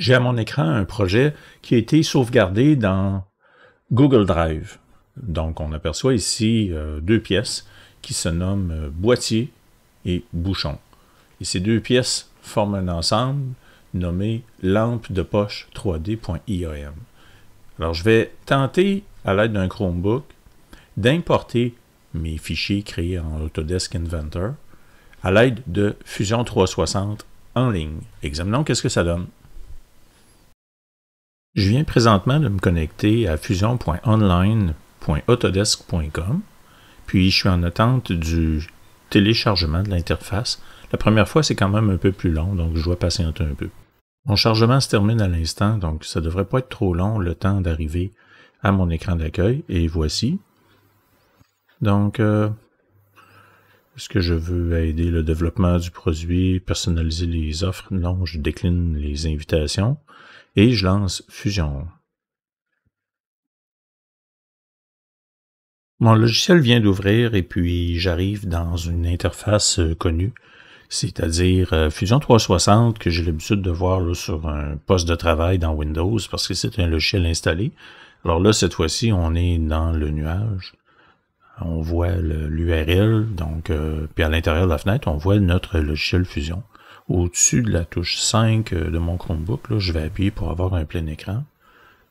J'ai à mon écran un projet qui a été sauvegardé dans Google Drive. Donc, on aperçoit ici deux pièces qui se nomment boîtier et bouchon. Et ces deux pièces forment un ensemble nommé lampe de poche 3D.iam. Alors, je vais tenter, à l'aide d'un Chromebook, d'importer mes fichiers créés en Autodesk Inventor à l'aide de Fusion 360 en ligne. Examinons qu'est-ce que ça donne. Je viens présentement de me connecter à fusion.online.autodesk.com, puis je suis en attente du téléchargement de l'interface. La première fois, c'est quand même un peu plus long, donc je dois patienter un peu. Mon chargement se termine à l'instant, donc ça ne devrait pas être trop long le temps d'arriver à mon écran d'accueil, et voici. Donc, est-ce que je veux aider le développement du produit, personnaliser les offres? Non, je décline les invitations. Et je lance Fusion. Mon logiciel vient d'ouvrir et puis j'arrive dans une interface connue, c'est-à-dire Fusion 360 que j'ai l'habitude de voir là, sur un poste de travail dans Windows parce que c'est un logiciel installé. Alors là, cette fois-ci, on est dans le nuage. On voit l'URL, donc puis à l'intérieur de la fenêtre, on voit notre logiciel Fusion. Au-dessus de la touche 5 de mon Chromebook, là, je vais appuyer pour avoir un plein écran.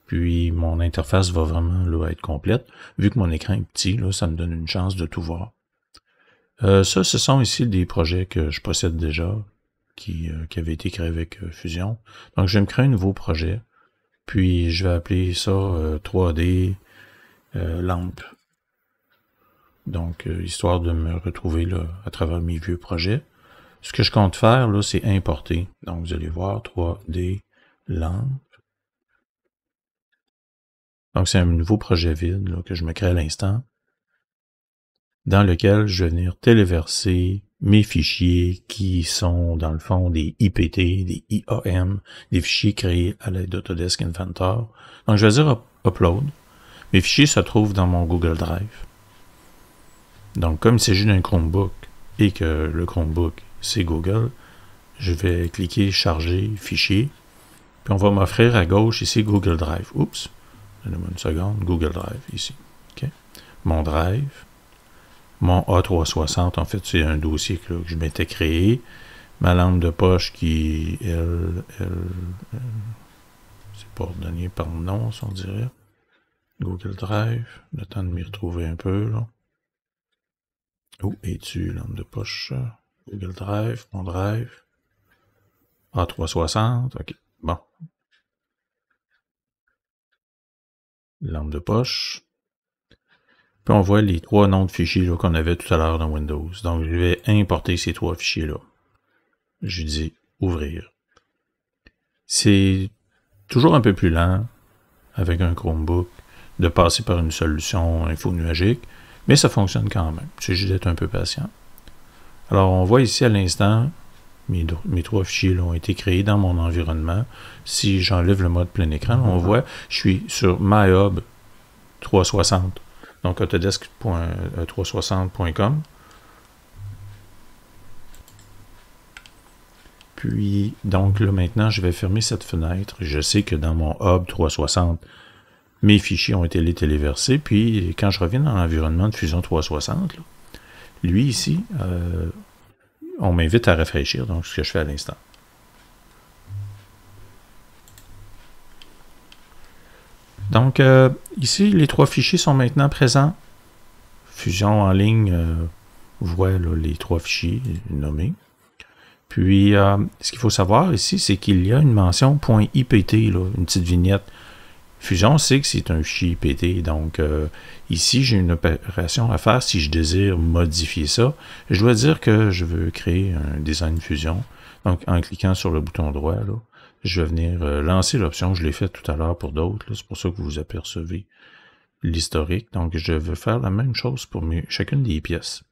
Puis mon interface va vraiment là, être complète. Vu que mon écran est petit, là, ça me donne une chance de tout voir. Ce sont ici des projets que je possède déjà, qui avaient été créés avec Fusion. Donc je vais me créer un nouveau projet. Puis je vais appeler ça 3D lampe. Donc, histoire de me retrouver là, à travers mes vieux projets. Ce que je compte faire, là, c'est importer. Donc, vous allez voir 3D lampe. Donc, c'est un nouveau projet vide là, que je me crée à l'instant, dans lequel je vais venir téléverser mes fichiers qui sont, dans le fond, des IPT, des IAM, des fichiers créés à l'aide d'Autodesk Inventor. Donc, je vais dire Upload. Mes fichiers se trouvent dans mon Google Drive. Donc, comme il s'agit d'un Chromebook et que le Chromebook, c'est Google, je vais cliquer Charger, Fichier, puis on va m'offrir à gauche ici Google Drive. Oups, donnez-moi une seconde, Google Drive, ici. Okay. Mon Drive, mon A360, en fait, c'est un dossier que je m'étais créé. Ma lampe de poche qui, c'est pas ordonné par nom, on dirait. Google Drive, le temps de m'y retrouver un peu, là. Où es-tu, lampe de poche? Google Drive, mon Drive. A360, ok, bon. Lampe de poche. Puis on voit les trois noms de fichiers qu'on avait tout à l'heure dans Windows. Donc je vais importer ces trois fichiers-là. Je dis ouvrir. C'est toujours un peu plus lent avec un Chromebook de passer par une solution infonuagique, mais ça fonctionne quand même. Il s'agit d'être un peu patient. Alors on voit ici à l'instant, mes trois fichiers là, ont été créés dans mon environnement. Si j'enlève le mode plein écran, on voit, je suis sur MyHub 360, donc autodesk.360.com. Puis, donc là, maintenant, je vais fermer cette fenêtre. Je sais que dans mon Hub 360, mes fichiers ont été téléversés. Puis, quand je reviens dans l'environnement de Fusion 360, là, lui, ici, on m'invite à rafraîchir, donc ce que je fais à l'instant. Donc, ici, les trois fichiers sont maintenant présents. Fusion en ligne voit là, les trois fichiers nommés. Puis, ce qu'il faut savoir ici, c'est qu'il y a une mention .ipt, là, une petite vignette. Fusion sait que c'est un fichier IPT, donc ici, j'ai une opération à faire si je désire modifier ça. Je dois dire que je veux créer un design Fusion. Donc, en cliquant sur le bouton droit, là, je vais venir lancer l'option. Je l'ai fait tout à l'heure pour d'autres. C'est pour ça que vous apercevez l'historique. Donc, je veux faire la même chose pour chacune des pièces.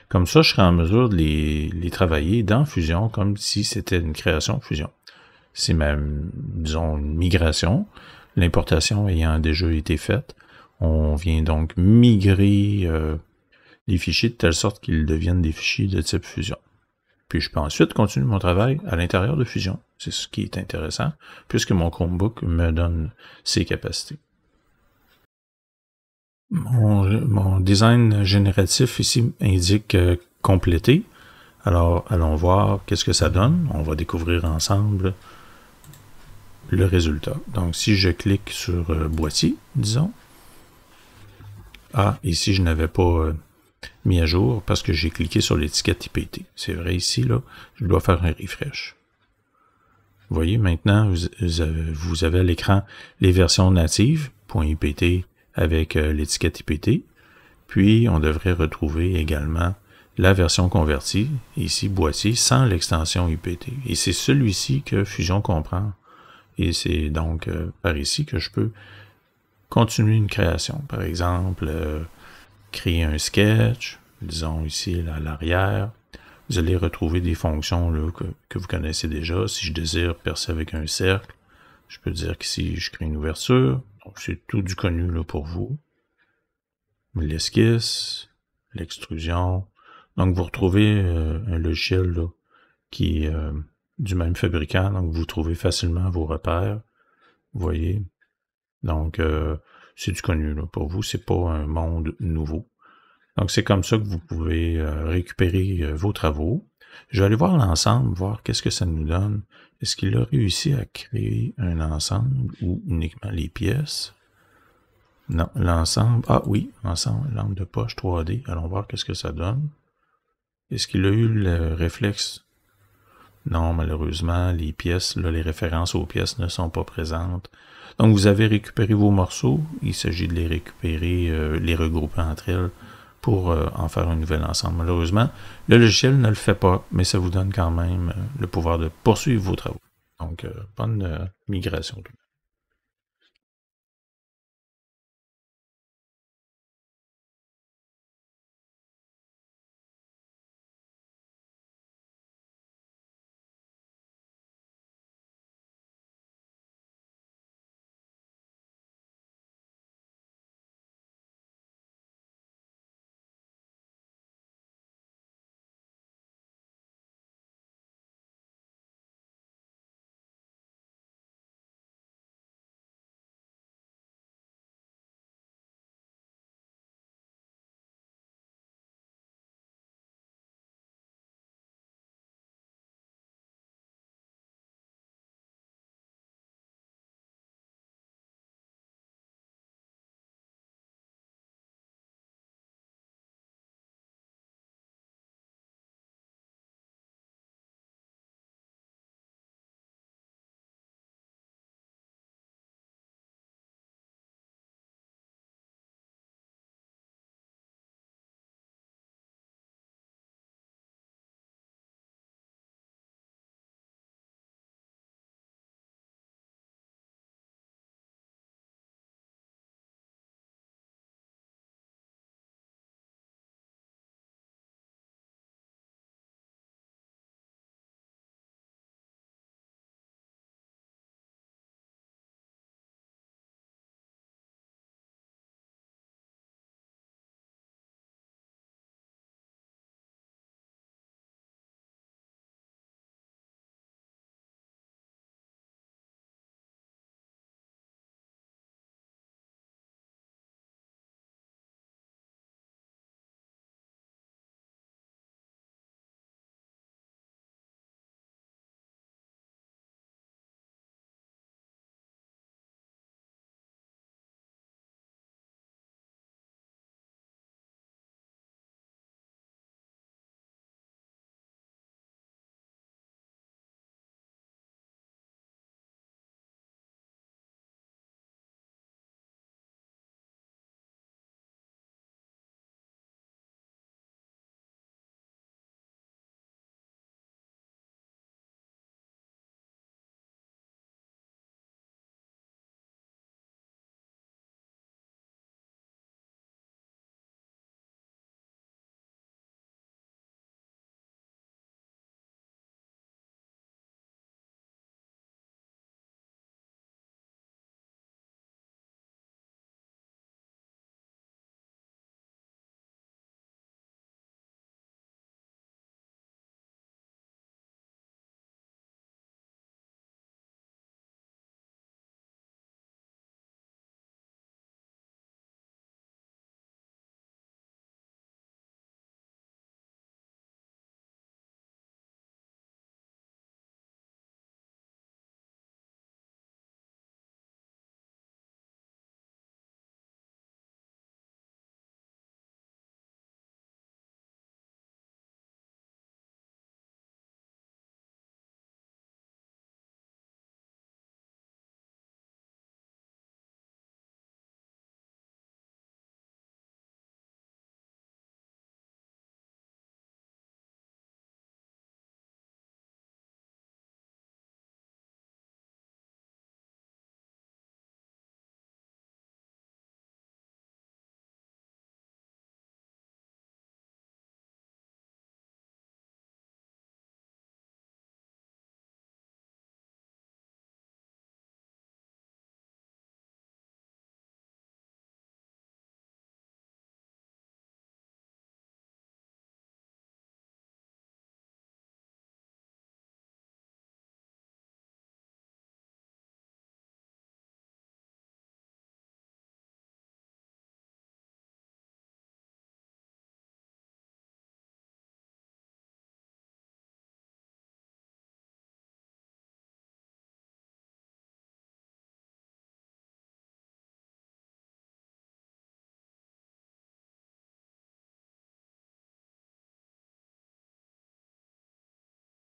Comme ça, je serai en mesure de les travailler dans Fusion comme si c'était une création Fusion. C'est même, disons, une migration. L'importation ayant déjà été faite, on vient donc migrer les fichiers de telle sorte qu'ils deviennent des fichiers de type Fusion. Puis je peux ensuite continuer mon travail à l'intérieur de Fusion. C'est ce qui est intéressant, puisque mon Chromebook me donne ces capacités. Mon design génératif ici indique complété. Alors, allons voir qu'est-ce que ça donne. On va découvrir ensemble le résultat. Donc, si je clique sur boîtier, disons. Ah, ici, je n'avais pas mis à jour parce que j'ai cliqué sur l'étiquette IPT. C'est vrai, ici, là, je dois faire un refresh. Vous voyez, maintenant, vous avez à l'écran les versions natives, .ipt avec l'étiquette IPT. Puis, on devrait retrouver également la version convertie, ici, boîtier, sans l'extension IPT. Et c'est celui-ci que Fusion comprend. Et c'est donc par ici que je peux continuer une création. Par exemple, créer un sketch, disons ici à l'arrière. Vous allez retrouver des fonctions là, que vous connaissez déjà. Si je désire percer avec un cercle, je peux dire qu'ici, je crée une ouverture. Donc, c'est tout du connu là, pour vous. L'esquisse, l'extrusion. Donc, vous retrouvez un logiciel là, qui est du même fabricant. Donc, vous trouvez facilement vos repères. Vous voyez. Donc, c'est du connu là, pour vous. C'est pas un monde nouveau. Donc, c'est comme ça que vous pouvez récupérer vos travaux. Je vais aller voir l'ensemble, voir qu'est-ce que ça nous donne. Est-ce qu'il a réussi à créer un ensemble ou uniquement les pièces? Non, l'ensemble. Ah oui, l'ensemble, lampe de poche 3D. Allons voir qu'est-ce que ça donne. Est-ce qu'il a eu le réflexe? Non, malheureusement, les pièces, là, les références aux pièces ne sont pas présentes. Donc, vous avez récupéré vos morceaux. Il s'agit de les récupérer, les regrouper entre elles pour en faire un nouvel ensemble. Malheureusement, le logiciel ne le fait pas, mais ça vous donne quand même le pouvoir de poursuivre vos travaux. Donc, bonne migration.